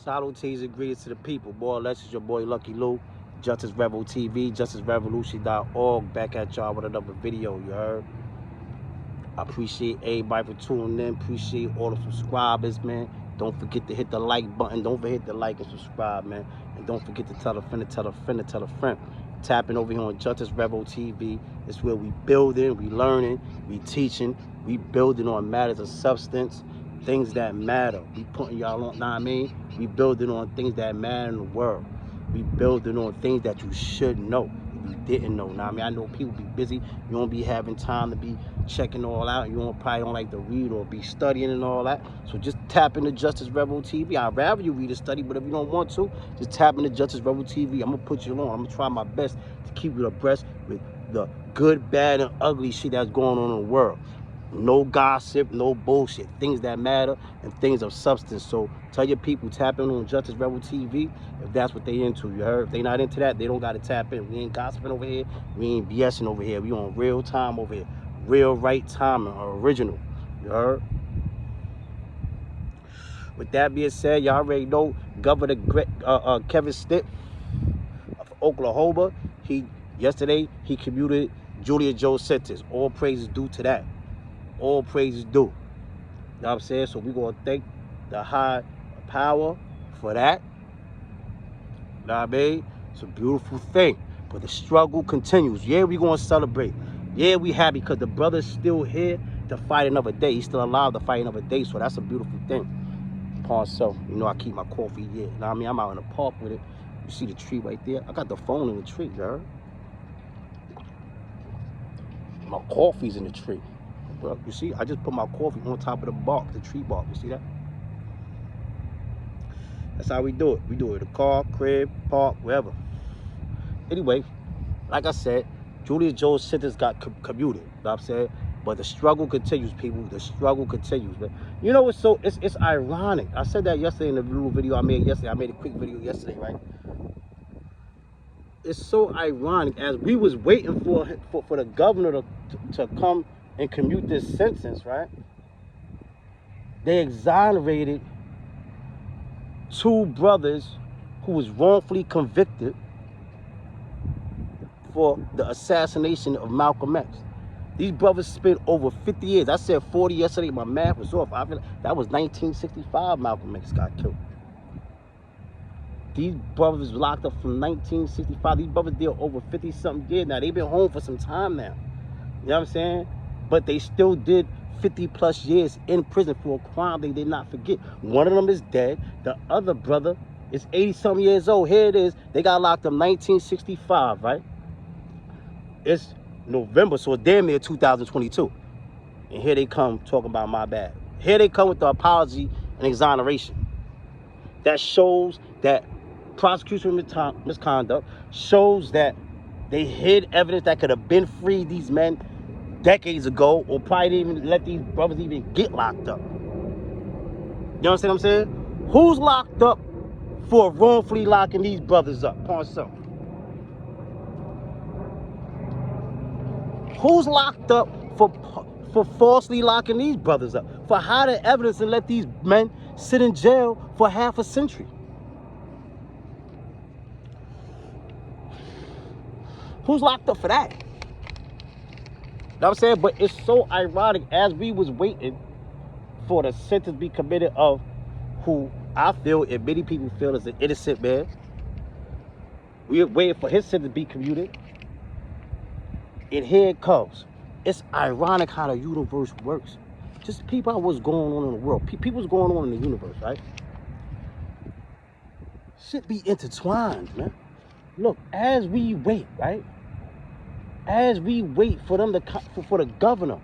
Salutations and greetings to the people. More or less, it's your boy Lucky Lou, Justice Rebel TV, justicerevolution.org. Back at y'all with another video, you heard? I appreciate everybody for tuning in. Appreciate all the subscribers, man. Don't forget to hit the like button. Don't forget to like and subscribe, man. And don't forget to tell a friend to tell a friend to tell a friend. Tapping over here on Justice Rebel TV. It's where we building, we learning, we teaching, we building on matters of substance, things that matter. We putting y'all on, know what I mean? We building on things that matter in the world. We building on things that you should know if you didn't know. Now, I mean, I know people be busy. You don't be having time to be checking all out. You probably don't like to read or be studying and all that. So just tap into Justice Rebel TV. I'd rather you read or study, but if you don't want to, just tap into Justice Rebel TV. I'm gonna put you on. I'm gonna try my best to keep you abreast with the good, bad, and ugly shit that's going on in the world. No gossip, no bullshit. Things that matter and things of substance. So tell your people, tap in on Justice Rebel TV if that's what they into. You heard? If they not into that, they don't got to tap in. We ain't gossiping over here. We ain't BSing over here. We on real time over here. Real right timing, original. You heard? With that being said, y'all already know Governor Kevin Stitt of Oklahoma. Yesterday he commuted Julius Jones' sentence. All praises due to that. All praises due. You know what I'm saying? So we're going to thank the high power for that. You know what I mean? It's a beautiful thing. But the struggle continues. Yeah, we're going to celebrate. Yeah, we happy because the brother's still here to fight another day. He's still alive to fight another day. So that's a beautiful thing. Upon self, you know, I keep my coffee here. You know what I mean? I'm out in the park with it. You see the tree right there? I got the phone in the tree, you heard? My coffee's in the tree. Bro, you see, I just put my coffee on top of the bark, the tree bark. You see that? That's how we do it. We do it in the car, crib, park, wherever. Anyway, like I said, Julius Jones' sentence got commuted. You know what I'm saying? But the struggle continues, people. The struggle continues, man. You know, it's ironic. I said that yesterday in the little video I made yesterday. I made a quick video yesterday, right? It's so ironic as we was waiting for the governor to come and commute this sentence, right? They exonerated two brothers who was wrongfully convicted for the assassination of Malcolm X. These brothers spent over 50 years. I said 40 yesterday. My math was off. I feel like that was 1965 Malcolm X got killed. These brothers locked up from 1965. These brothers did over 50-something years now. They've been home for some time now. You know what I'm saying? But they still did 50+ years in prison for a crime they did not forget. One of them is dead. The other brother is 80-something years old. Here it is. They got locked up 1965, right? It's November, so it's damn near 2022. And here they come talking about my bad. Here they come with the apology and exoneration. That shows that prosecution misconduct, shows that they hid evidence that could have been freed these men decades ago, or probably didn't even let these brothers even get locked up. You understand what I'm saying? Who's locked up for wrongfully locking these brothers up? Upon self. Who's locked up for falsely locking these brothers up? For hiding evidence and let these men sit in jail for half a century? Who's locked up for that? You know what I'm saying? But it's so ironic as we was waiting for the sentence to be committed of who I feel and many people feel is an innocent man. We were waiting for his sentence to be commuted. And here it comes. It's ironic how the universe works. Just people out what's going on in the world. People's going on in the universe, right? Should be intertwined, man. Look, as we wait, right? As we wait for them to for the governor,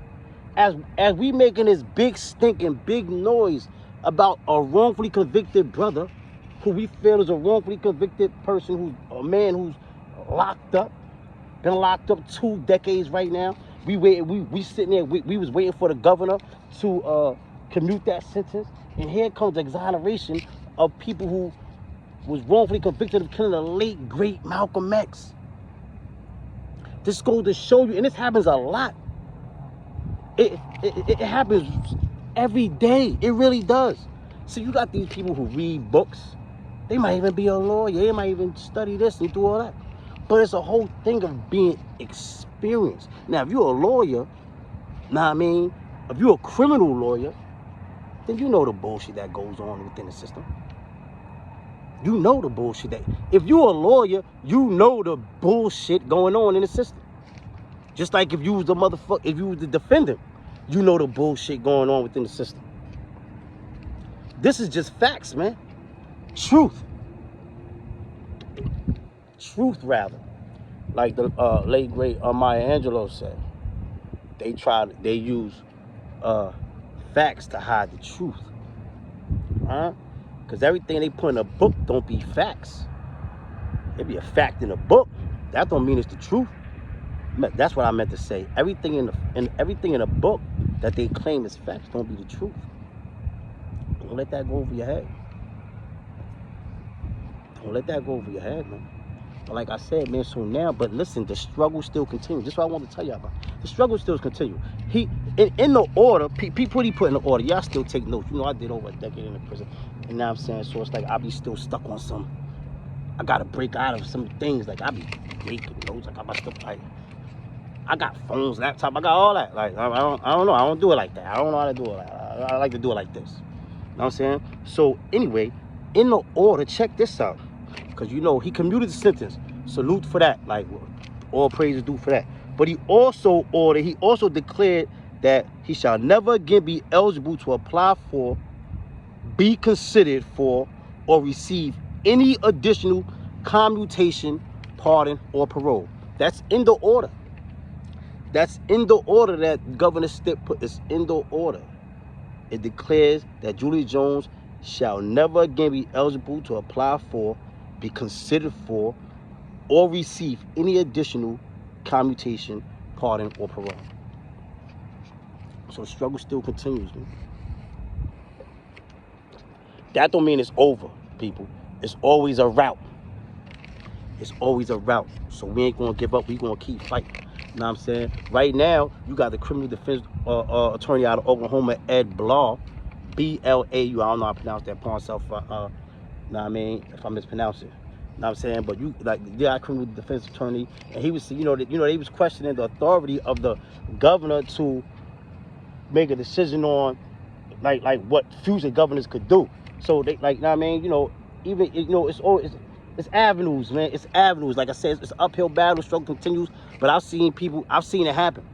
as we making this big stinking big noise about a wrongfully convicted brother, who we feel is a wrongfully convicted person, who's a man who's locked up, been locked up 2 decades right now. We sitting there. We was waiting for the governor to commute that sentence, and here comes exoneration of people who was wrongfully convicted of killing the late great Malcolm X. This goes to show you, and this happens a lot. It happens every day. It really does. So you got these people who read books, They might even be a lawyer. They might even study this and do all that. But it's a whole thing of being experienced. Now, if you're a lawyer, know what I mean? If you're a criminal lawyer, then you know the bullshit that goes on within the system. You know the bullshit that... If you're a lawyer, you know the bullshit going on in the system. Just like if you was the motherfucker, if you was the defendant, you know the bullshit going on within the system. This is just facts, man. Truth. Truth, rather. Like the late, great Maya Angelou said. They use facts to hide the truth. Huh? Because everything they put in a book don't be facts. It be a fact in a book. That don't mean it's the truth. That's what I meant to say. Everything in a book that they claim is facts don't be the truth. Don't let that go over your head. Don't let that go over your head, man. But like I said, man, so now, but listen, the struggle still continues. This is what I want to tell y'all about. The struggle still continues. In the order, people he put in the order, y'all still take notes. You know, I did over a decade in the prison. And now I'm saying, so it's like I be still stuck on some. I got to break out of some things. Like I be making notes. I got my stuff like, I got phones, laptop, I got all that. Like, I don't know. I don't do it like that. I don't know how to do it. I like to do it like this. You know what I'm saying? So, anyway, in the order, check this out. Because, you know, he commuted the sentence. Salute for that. Like, all praise is due for that. But he also declared that he shall never again be eligible to apply for, be considered for, or receive any additional commutation, pardon, or parole. That's in the order. That's in the order that Governor Stitt put. It's in the order. It declares that Julius Jones shall never again be eligible to apply for, be considered for, or receive any additional commutation, pardon, or parole. So the struggle still continues, man. That don't mean it's over, people. It's always a route. It's always a route. So we ain't gonna give up. We gonna keep fighting. You know what I'm saying? Right now, you got the criminal defense attorney out of Oklahoma, Ed Blau, B-L-A-U. I don't know how to pronounce that pawn self. Know what I mean? If I mispronounce it. You know what I'm saying? But you like the criminal defense attorney, and he was, they was questioning the authority of the governor to make a decision on like what future governors could do. So they like, know what I mean? Even it's avenues, man. It's avenues. Like I said, it's an uphill battle. Struggle continues. But I've seen it happen.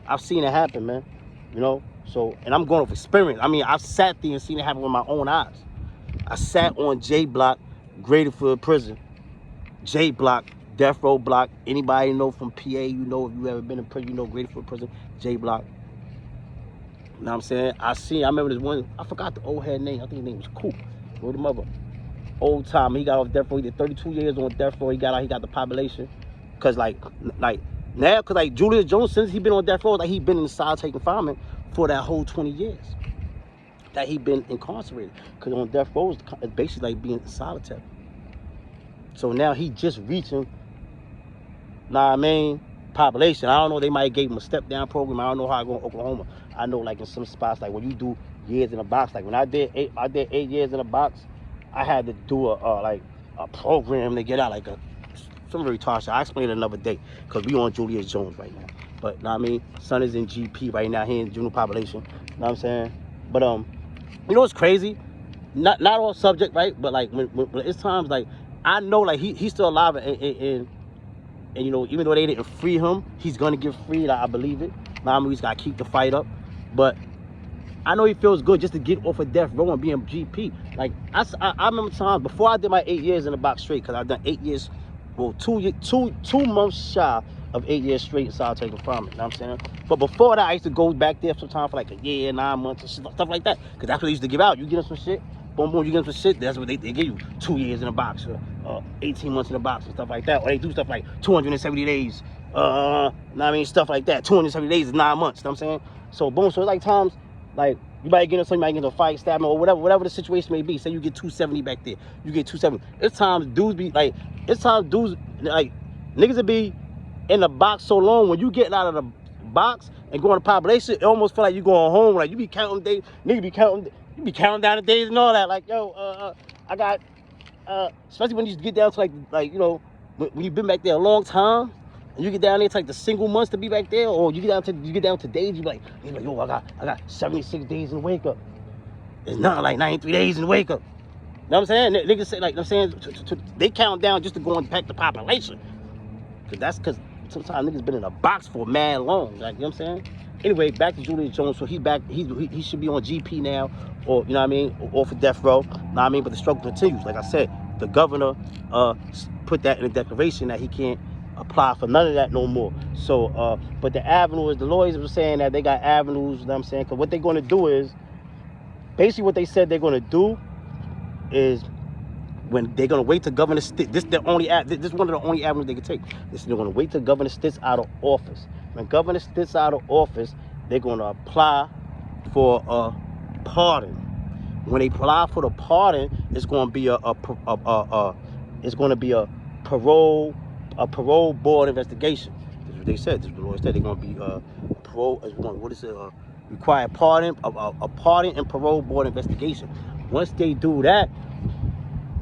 I've seen it happen, man. So, and I'm going off experience. I mean, I've sat there and seen it happen with my own eyes. I sat on J Block, Graterford Prison. J Block, Death Row Block. Anybody know from PA, if you ever been in prison, Graterford Prison, J Block. You know what I'm saying? I remember this one, I forgot the old head name. I think his name was Coop. Word of mother. Old time, he got off death row. He did 32 years on death row. He got out, he got the population. Cause like now, cause like Julius Jones, since he been on death row, like he been in solitary confinement for that whole 20 years that he been incarcerated. Cause on death row is basically like being solitary. So now he just reaching, population. I don't know, they might give him a step down program. I don't know how I go in Oklahoma. I know like in some spots, like when you do years in a box, like when I did 8 years in a box, I had to do a program to get out, like some very retarded. I'll explain it another day, because we on Julius Jones right now. But, son is in GP right now, he in juvenile population. You know what I'm saying? But, it's crazy? Not all subject, right? But, like, when it's times, like, I know, like, he's still alive, and even though they didn't free him, he's going to get freed. I believe it. We just got to keep the fight up. But I know he feels good just to get off of death row and be in GP. Like, I remember times before I did my 8 years in the box straight, because I've done 8 years, well, 2 months shy of 8 years straight in solitary confinement. You know what I'm saying? But before that, I used to go back there sometimes for like a year, 9 months, and stuff like that. Because that's what they used to give out. You get them some shit, boom, boom, you get them some shit, that's what they give you. 2 years in a box, 18 months in a box, and stuff like that. Or they do stuff like 270 days, stuff like that. 270 days is 9 months, you know what I'm saying? So, boom, so it's like times, like, you might get into something, you might get into a fight, stabbing, or whatever the situation may be. Say you get 270 back there. You get 270. It's times dudes, like, niggas will be in the box so long, when you getting out of the box and going to population, it almost feel like you going home. Like, you be counting days, you be counting down the days and all that. Like, yo, I got especially when you get down to like you know, when you've been back there a long time, and you get down there to like the single months to be back there, or you get down to days, you're like, yo, I got 76 days in the wake up. It's not like 93 days in the wake up. You know what I'm saying? Niggas say, like, I'm saying, they count down just to go and pack the population. Because sometimes niggas been in a box for mad long. Like, you know what I'm saying? Anyway, back to Julius Jones. So he's back. He should be on GP now, or, you know what I mean, or for death row. You know what I mean? But the struggle continues. Like I said, the governor put that in the declaration that he can't apply for none of that no more. So, but the avenue is, the lawyers were saying that they got avenues, you know what I'm saying? Because what they're going to do is, basically what they said they're going to do is, when they're gonna wait till Governor Stitt, this is one of the only avenues they can take. They're gonna wait till Governor Stitt's out of office. When Governor Stitt's out of office, they're gonna apply for a pardon. When they apply for the pardon, it's gonna be a parole board investigation. That's what they said. This is what the lawyer said. They're gonna be parole. What is it? Require pardon, a pardon and parole board investigation. Once they do that,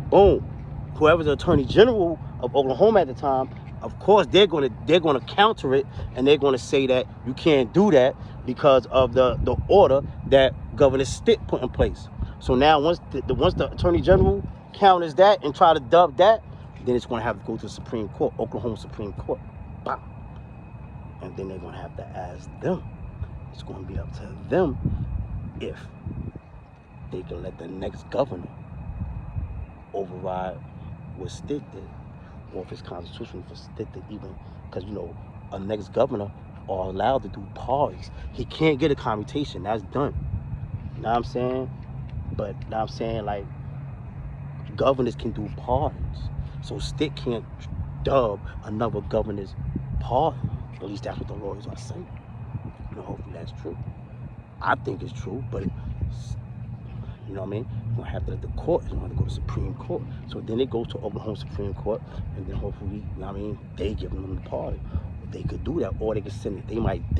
boom, whoever's the Attorney General of Oklahoma at the time, of course they're gonna counter it, and they're gonna say that you can't do that because of the order that Governor Stitt put in place. So now once the Attorney General counters that and try to dub that, then it's gonna have to go to the Supreme Court, Oklahoma Supreme Court. Bam. And then they're gonna have to ask them. It's gonna be up to them if they can let the next governor override what Stitt did, or if it's constitutional for Stitt to even, because, you know, a next governor are allowed to do pardons. He can't get a commutation. That's done. You know what I'm saying? But now I'm saying, like, governors can do pardons. So Stitt can't dub another governor's pardon. At least that's what the lawyers are saying. You know, hopefully that's true. I think it's true, but you know what I mean? You're going to have to let the court, you're going to go to Supreme Court. So then it goes to Oklahoma Supreme Court, and then hopefully, you know what I mean, they give them the pardon. They could do that, or they could send it. They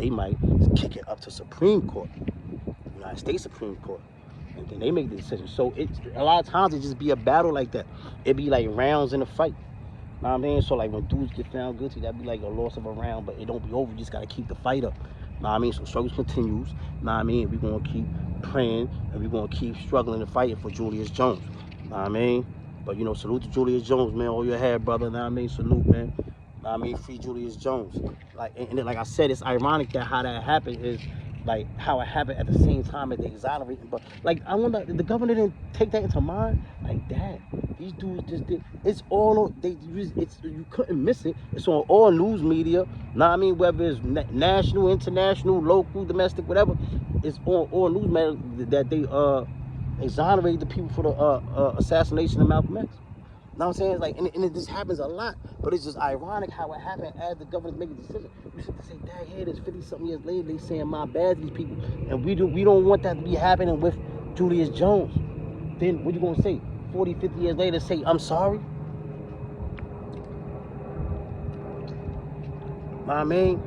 might kick it up to Supreme Court, United States Supreme Court, and then they make the decision. So it's a lot of times it just be a battle like that. It be like rounds in a fight. You know what I mean? So like when dudes get found guilty, that'd be like a loss of a round, but it don't be over. You just gotta keep the fight up. You know what I mean? So struggles continues. You know what I mean? We're gonna keep praying, and we're gonna keep struggling and fighting for Julius Jones. You know what I mean? But, you know, salute to Julius Jones, man. All your head, brother. You know what I mean? Salute, man. You know what I mean? Free Julius Jones. Like, and then, like I said, it's ironic that how that happened is, like, how it happened at the same time as they exonerated. But, like, I wonder, the governor didn't take that into mind? Like, dad, these dudes just did. It's all, you couldn't miss it. It's on all news media. You know what I mean? Whether it's national, international, local, domestic, whatever. It's on all news media that they exonerated the people for the assassination of Malcolm X. You know what I'm saying? It's like, and it just happens a lot, but it's just ironic how it happened as the governors make a decision. You should say, dang, here it is 50-something years later, they saying my bad to these people, and we don't want that to be happening with Julius Jones. Then what you gonna say? 40, 50 years later, say I'm sorry? Know what I mean?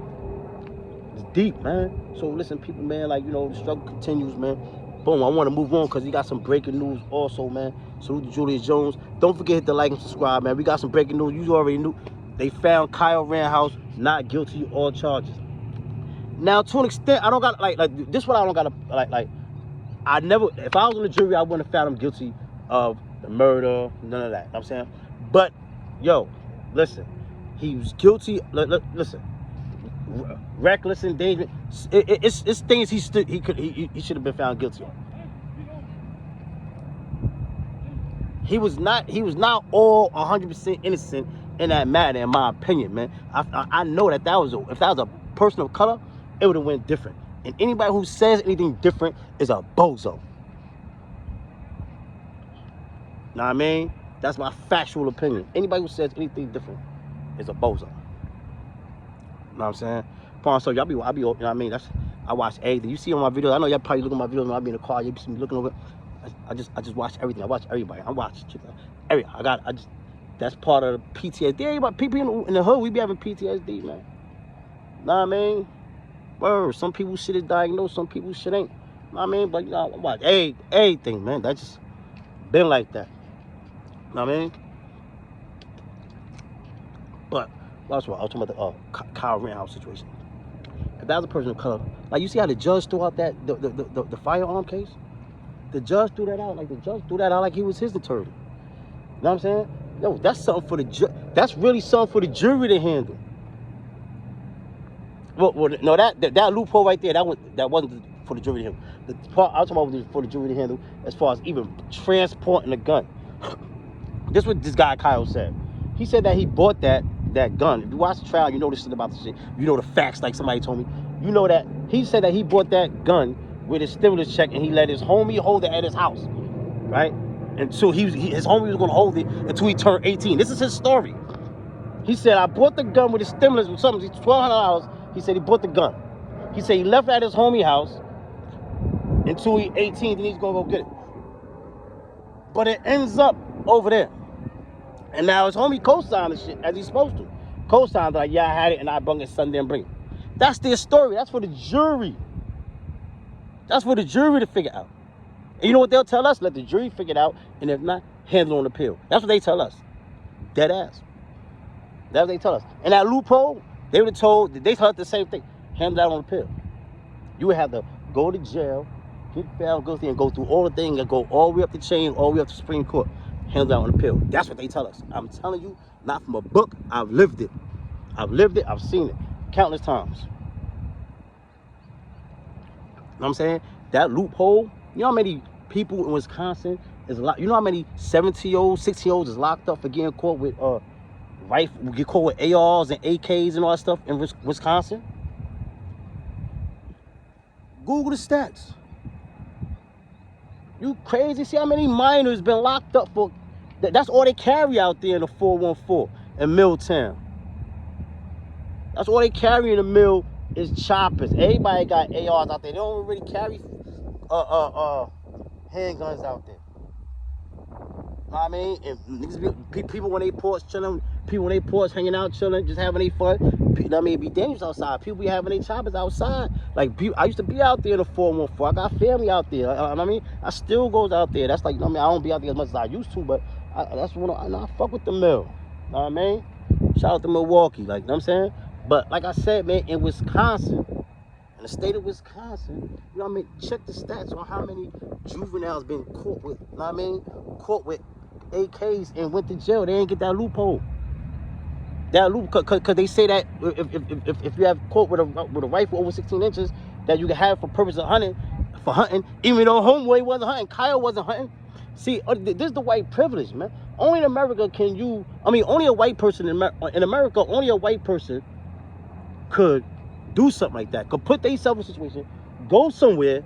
It's deep, man. So listen, people, man, like, you know, the struggle continues, man. Boom, I want to move on because he got some breaking news also, man. Salute to Julius Jones. Don't forget to hit the like and subscribe, man. We got some breaking news. You already knew. They found Kyle Rittenhouse not guilty of all charges. Now, to an extent, I don't got, like this one I don't got to, like, I never, if I was on the jury, I wouldn't have found him guilty of the murder, none of that. You know what I'm saying? But, yo, listen, he was guilty, listen, reckless endangerment. It's things he should have been found guilty of. He was not all 100% innocent in that matter, in my opinion, man. I know that if that was a person of color, it would have went different. And anybody who says anything different is a bozo. Know what I mean? That's my factual opinion. Anybody who says anything different is a bozo. Know what I'm saying? So y'all be, you know what I mean? I watch everything. You see on my videos, I know y'all probably look at my videos when I be in the car, you see me looking over. I just watch everything. I watch everybody. I watch that's part of the PTSD. Everybody, people in the hood, we be having PTSD, man. Know what I mean? Word. Some people shit is diagnosed, some people shit ain't. Know what I mean? But, you know, I watch everything, man. That just been like that. know what I mean? But that's what I was talking about the Kyle Rittenhouse situation. If that was a person of color, like you see how the judge threw out that the firearm case? The judge threw that out. Like the judge threw that out like he was his attorney. You know what I'm saying? Yo, that's something for the that's really something for the jury to handle. Well, no, that loophole right there, that wasn't for the jury to handle. The part I was talking about was for the jury to handle as far as even transporting a gun. This is what this guy Kyle said. He said that he bought that gun. If you watch the trial, you know this shit about the shit. You know the facts, like somebody told me. You know that he said that he bought that gun with his stimulus check, and he let his homie hold it at his house, right? Until his homie was gonna hold it until he turned 18. This is his story. He said, I bought the gun with his stimulus with something, $1,200. He said he bought the gun. He said he left it at his homie house until he 18, then he's gonna go get it. But it ends up over there. And now his homie co-signed the shit as he's supposed to. Co-signed like, yeah, I had it and I brung it Sunday and bring it. That's their story. That's for the jury. That's for the jury to figure out. And you know what they'll tell us? Let the jury figure it out, and if not, handle on appeal. That's what they tell us. Dead ass. That's what they tell us. And that loophole, they would have told, they tell us the same thing. Handle that on appeal. You would have to go to jail, get found guilty, and go through all the things and go all the way up the chain, all the way up to Supreme Court. Handle that on appeal. That's what they tell us. I'm telling you, not from a book. I've lived it. I've lived it. I've seen it countless times. You know what I'm saying? That loophole, you know how many people in Wisconsin is locked? You know how many 17-year-olds, 16-year-olds is locked up for getting caught with rifle, get caught with ARs and AKs and all that stuff in Wisconsin? Google the stats. You crazy? See how many minors been locked up for? That's all they carry out there in the 414 in Milltown. That's all they carry in the mill is choppers. Everybody got ARs out there. They don't really carry handguns out there. Know what I mean? And niggas people when they porch chilling, people when they porch hanging out chilling, just having their fun. You know what I mean? It be dangerous outside. People be having their choppers outside. Like I used to be out there in the 414. I got family out there. You know what I mean? I still goes out there. That's like, you know what I mean? I don't be out there as much as I used to, but that's when I fuck with the mill. You know what I mean? Shout out to Milwaukee. Like, you know what I'm saying? But like I said, man, in Wisconsin, in the state of Wisconsin, you know what I mean? Check the stats on how many juveniles been caught with, you know what I mean? Caught with AKs and went to jail. They ain't get that loophole. That loophole, cause they say that if you have caught with a rifle over 16 inches, that you can have for purpose of hunting, even though homeboy wasn't hunting, Kyle wasn't hunting. See, this is the white privilege, man. Only in America can you, only a white person in America, only a white person could do something like that. Could put themselves in a situation, go somewhere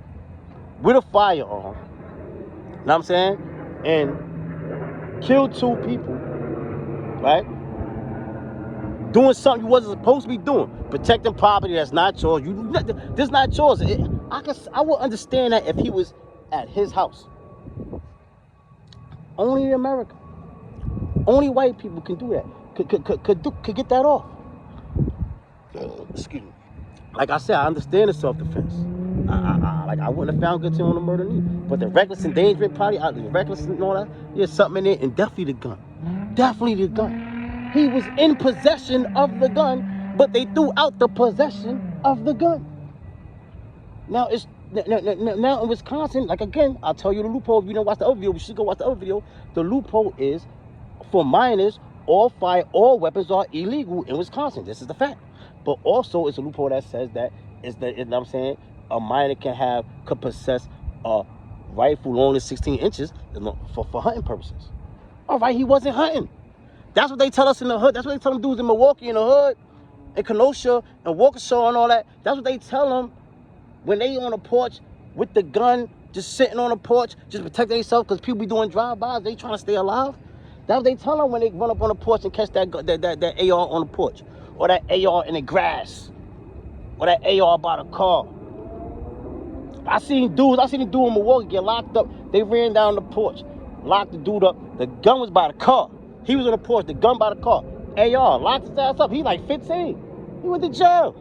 with a firearm, you know what I'm saying? And kill 2 people, right? Doing something you wasn't supposed to be doing. Protecting property that's not yours. This not yours. I would understand that if he was at his house. Only in America. Only white people can do that. Could get that off. Excuse me. Like I said, I understand the self-defense. I wouldn't have found guilty on the murder neither. But the reckless endangerment, probably reckless and all that, there's something in it, and definitely the gun. Definitely the gun. He was in possession of the gun, but they threw out the possession of the gun. Now in Wisconsin, like again, I'll tell you the loophole. If you don't watch the other video, we should go watch the other video. The loophole is for minors, all weapons are illegal in Wisconsin. This is the fact. But also, it's a loophole that says that you know what I'm saying, a minor could possess a rifle longer than 16 inches for hunting purposes. All right, he wasn't hunting. That's what they tell us in the hood. That's what they tell them dudes in Milwaukee, in the hood, in Kenosha, and Waukesha, and all that. That's what they tell them when they on a porch with the gun, just sitting on a porch, just protecting themselves because people be doing drive-bys. They trying to stay alive. That's what they tell them when they run up on the porch and catch that AR on the porch, or that AR in the grass, or that AR by the car. I seen the dude in Milwaukee get locked up. They ran down the porch, locked the dude up. The gun was by the car. He was on the porch, the gun by the car. AR, locked his ass up. He like 15. He went to jail.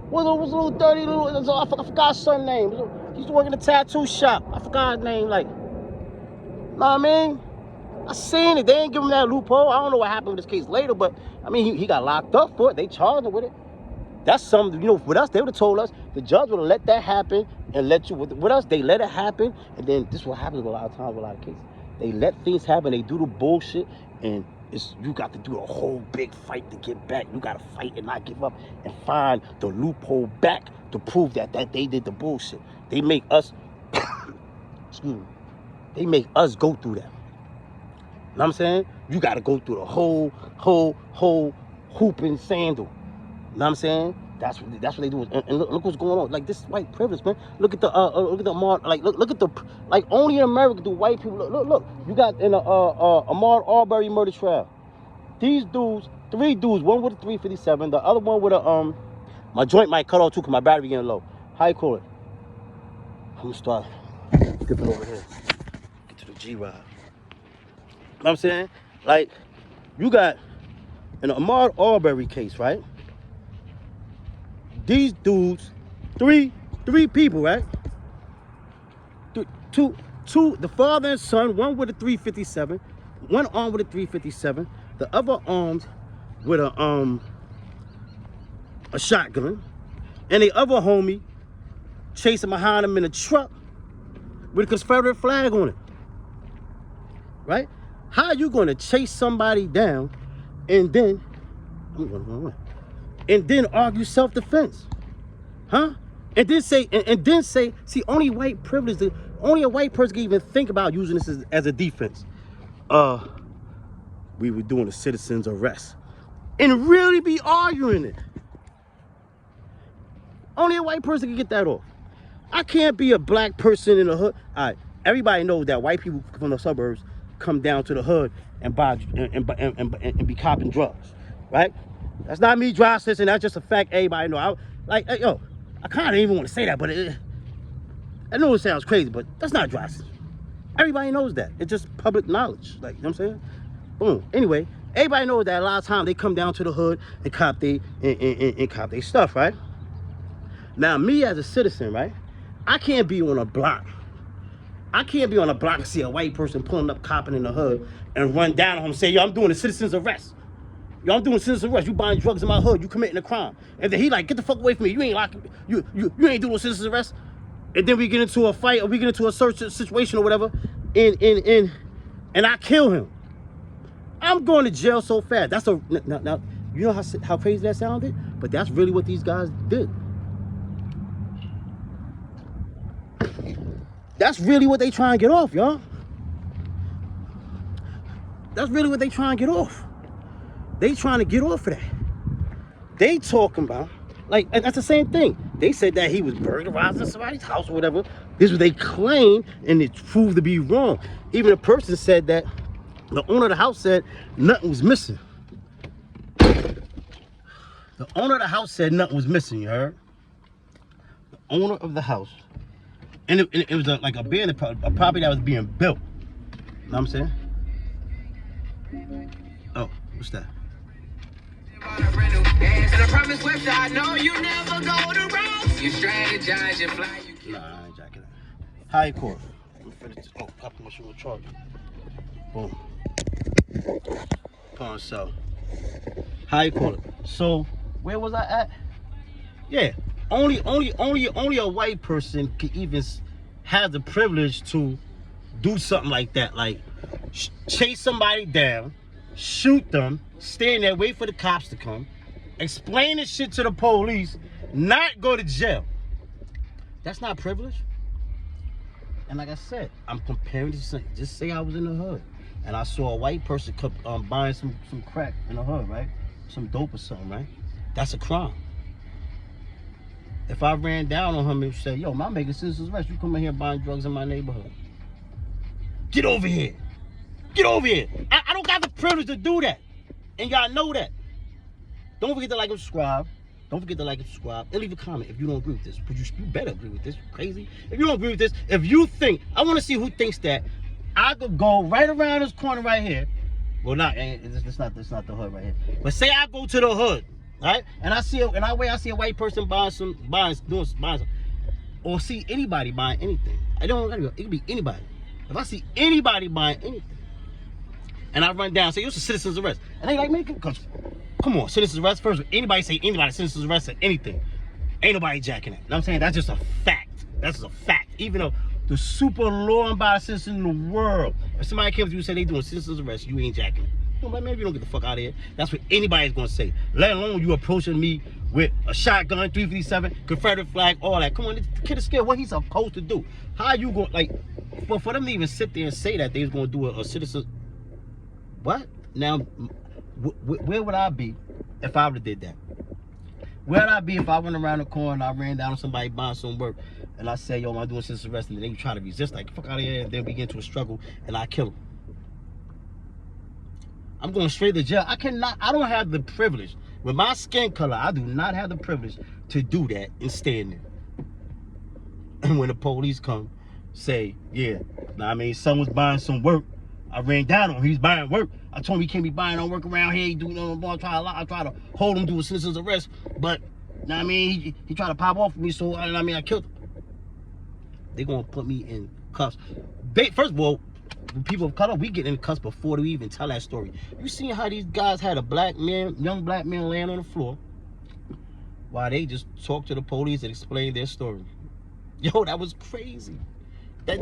Was a little dirty I forgot his son's name. He used to work in a tattoo shop. I forgot his name. Like, Know what I mean? I seen it. They ain't give him that loophole. I don't know what happened with this case later, but I mean, he got locked up for it. They charged him with it. That's something, you know, with us, they would have told us, the judge would have let that happen and let you, with us, they let it happen. And then this is what happens a lot of times with a lot of cases. They let things happen, they do the bullshit, and you got to do a whole big fight to get back. You got to fight and not give up and find the loophole back to prove that they did the bullshit. They make us, excuse me, they make us go through that. You know what I'm saying? You got to go through the whole hooping sandal. You know what I'm saying? That's what they do. And look what's going on. Like, this is white privilege, man. Look at the look at the, like, only in America do white people look. You got in a Ahmaud Arbery murder trial. These dudes, 3 dudes, one with a 357, the other one with a my joint might cut off too because my battery getting low. How you call it? I'm gonna start dipping over here. Get to the G ride. You know what I'm saying? Like, you got in the Ahmaud Arbery case, right? These dudes, three people, right? Two, the father and son, one with a 357, one armed with a 357, the other armed with a shotgun, and the other homie chasing behind him in a truck with a Confederate flag on it. Right? How are you gonna chase somebody down and then argue self-defense? Huh? And then say, see, only white privilege, only a white person can even think about using this as a defense. We were doing a citizen's arrest. And really be arguing it. Only a white person can get that off. I can't be a black person in the hood. All right, everybody knows that white people from the suburbs come down to the hood and buy and be copping drugs, right? That's not me dry snitching. That's just a fact. Everybody know. I kind of even want to say that, but I know it sounds crazy, but that's not dry snitching. Everybody knows that. It's just public knowledge. Like, you know what I'm saying? Boom. Anyway, everybody knows that a lot of times they come down to the hood and cop they stuff, right? Now, me as a citizen, right? I can't be on a block. I can't be on a block and see a white person pulling up copping in the hood and run down on him and say, yo, I'm doing a citizen's arrest. Yo, I'm doing a citizen's arrest. You buying drugs in my hood. You committing a crime. And then he like, get the fuck away from me. You ain't locking me. You ain't doing a citizen's arrest. And then we get into a fight or we get into a search situation or whatever and I kill him. I'm going to jail so fast. That's now you know how crazy that sounded? But that's really what these guys did. That's really what they try and get off, y'all. That's really what they try and get off. They trying to get off of that. They talking about, like, and that's the same thing. They said that he was burglarizing somebody's house or whatever. This is what they claim, and it proved to be wrong. Even a person said that the owner of the house said nothing was missing. The owner of the house said nothing was missing, you heard? The owner of the house. And it was like a property that was being built. You know what I'm saying? Oh, what's that? And I promise Webster, I know you never go to wrong. You strategize, you fly, you kill. Nah, I ain't jacking that. High court. Oh, copy my shoe with charge. Boom. Pawn cell. High court. So, where was I at? Yeah. Only a white person can even have the privilege to do something like that, like chase somebody down, shoot them, stand there, wait for the cops to come, explain this shit to the police, not go to jail. That's not privilege. And like I said, I'm comparing this. Just say I was in the hood and I saw a white person buying some crack in the hood, right? Some dope or something, right? That's a crime. If I ran down on him and said, yo, I'm making citizen's arrest, you come in here buying drugs in my neighborhood. Get over here. Get over here. I don't got the privilege to do that. And y'all know that. Don't forget to like and subscribe. Don't forget to like and subscribe. And leave a comment if you don't agree with this. But you better agree with this. You crazy? If you don't agree with this, if you think, I want to see who thinks that I could go right around this corner right here. Well, it's not the hood right here. But say I go to the hood. Right? And I see a white person buying some, or see anybody buying anything. It could be anybody. If I see anybody buying anything, and I run down, say, it's a citizen's arrest. And they like, man, come on, citizen's arrest. First, anybody say anybody, citizen's arrest or anything. Ain't nobody jacking that. You know what I'm saying? That's just a fact. That's just a fact. Even though the super law-abiding citizen in the world, if somebody came to you and said they doing citizen's arrest, you ain't jacking it. You know, man, you don't get the fuck out of here. That's what anybody's gonna say. Let alone you approaching me with a shotgun, 357, Confederate flag, all that. Come on, the kid is scared. What he's supposed to do? How you going, like, for them to even sit there and say that they was gonna do a citizen, what? Now, where would I be if I would have did that? Where would I be if I went around the corner and I ran down on somebody buying some work and I say, yo, I'm doing citizen's arrest, and they try to resist, like, fuck out of here, and then we get into a struggle and I kill them. I'm going straight to jail. I don't have the privilege. With my skin color, I do not have the privilege to do that and stand there. And when the police come, say, yeah, I mean, someone's buying some work. I ran down on him. He's buying work. I told him he can't be buying no work around here. He do no more. I try to hold him to a citizen's arrest, but I mean, he tried to pop off me, so I mean, I killed him. They gonna put me in cuffs. First of all, people of color, we get in cuffs before they even tell that story. You seen how these guys had a black man, young black man, laying on the floor while they just talked to the police and explained their story. Yo, that was crazy. That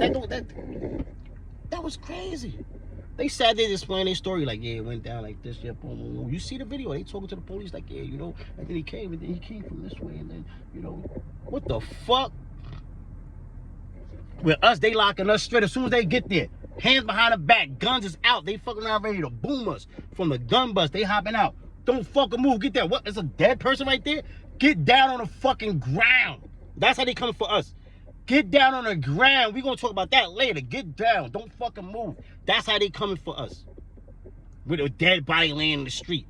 was crazy. They sat there explaining their story, like, yeah, it went down like this, yeah, boom, boom, boom. You see the video, they talking to the police like, yeah, you know, and then he came from this way, and then, you know, what the fuck? With us, they locking us straight as soon as they get there. Hands behind the back, guns is out. They fucking around ready to boom us from the gun bus. They hopping out. Don't fucking move. Get that. What? It's a dead person right there? Get down on the fucking ground. That's how they coming for us. Get down on the ground. We gonna talk about that later. Get down. Don't fucking move. That's how they coming for us. With a dead body laying in the street.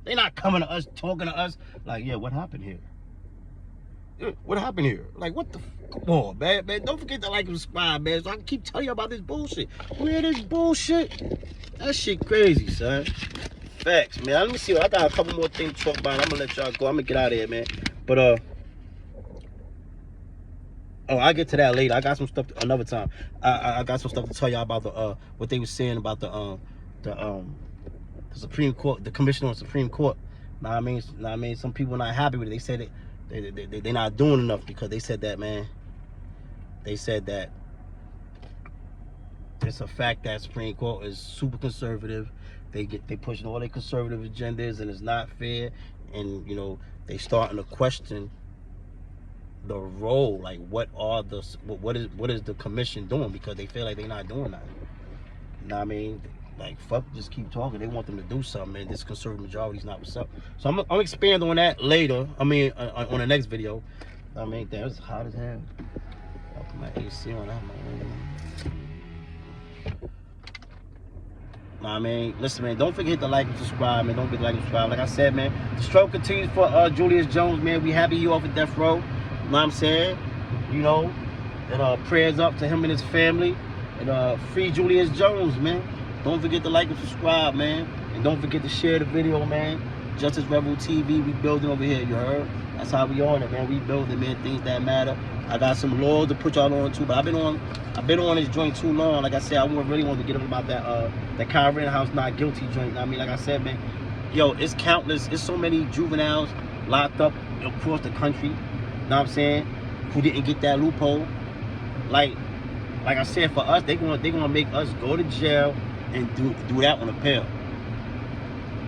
They not coming to us, talking to us like, yeah, what happened here? What happened here? Like, what the come on, man. Don't forget to like and subscribe, man. So I can keep telling you about this bullshit. Where this bullshit? That shit crazy, son. Facts, man. Let me see. I got a couple more things to talk about. I'm gonna let y'all go. I'm gonna get out of here, man. But oh, I'll get to that later. I got some stuff another time. I got some stuff to tell y'all about the what they were saying about the Supreme Court, the commissioner on the Supreme Court. Know what I mean? Some people not happy with it. They said it. They're not doing enough because they said that, man. They said that it's a fact that Supreme Court is super conservative. They pushing all their conservative agendas, and it's not fair. And you know, they starting to question the role. Like, what is the commission doing? Because they feel like they're not doing that. You know what I mean? Like, fuck, just keep talking. They want them to do something, and this conservative majority's not what's up. So I'm expand on that later. I mean, on the next video. I mean, that's hot as hell. I'll put my AC on that, man. Nah, I mean, listen, man, don't forget to like and subscribe, man. Don't forget to like and subscribe. Like I said, man, the struggle continues for Julius Jones, man. We happy you off of death row. You know what I'm saying? You know, and prayers up to him and his family. And free Julius Jones, man. Don't forget to like and subscribe, man. And don't forget to share the video, man. Justice Rebel TV, we building over here, you heard? That's how we on it, man. We building, man, things that matter. I got some laws to put y'all on too, but I've been on this joint too long. Like I said, I really want to get up about that Rittenhouse Not Guilty joint. I mean, like I said, man, yo, it's countless. It's so many juveniles locked up across the country. You know what I'm saying? Who didn't get that loophole. Like I said, for us, they gonna make us go to jail and do that on a pill.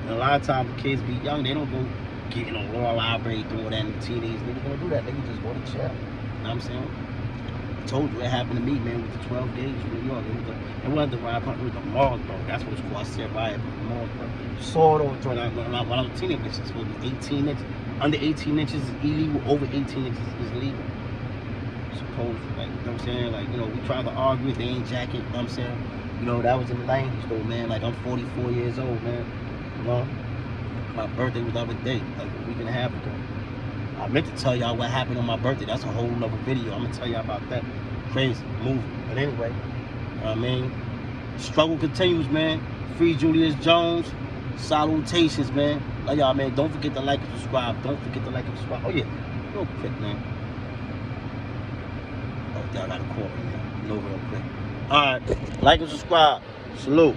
And a lot of times the kids be young, they don't go get in a law library doing that in the teenagers. They don't gonna do that. They can just go to jail. You know what I'm saying? I told you what happened to me, man, with the 12 days in New York. It wasn't the riot, it was the malls, bro. That's what it's called. I said riot, but the malls, bro. Saw it all joint. When I was a teenager, it's supposed to be 18 inches. Under 18 inches is illegal. Over 18 inches is legal. Supposed, like, you know what I'm saying? Like, you know, we tried to argue it. They ain't jacket. You know what I'm saying? You know, that was in the 90s, though, man. Like, I'm 44 years old, man. You know? My birthday was the other day, like a week and a half ago. I meant to tell y'all what happened on my birthday. That's a whole nother video. I'm going to tell y'all about that. Crazy movie. But anyway, I mean, struggle continues, man. Free Julius Jones. Salutations, man. Love y'all, man. Don't forget to like and subscribe. Don't forget to like and subscribe. Oh, yeah. Real quick, man. Oh, y'all got a call right now. No, real quick. Alright. Like and subscribe. Salute.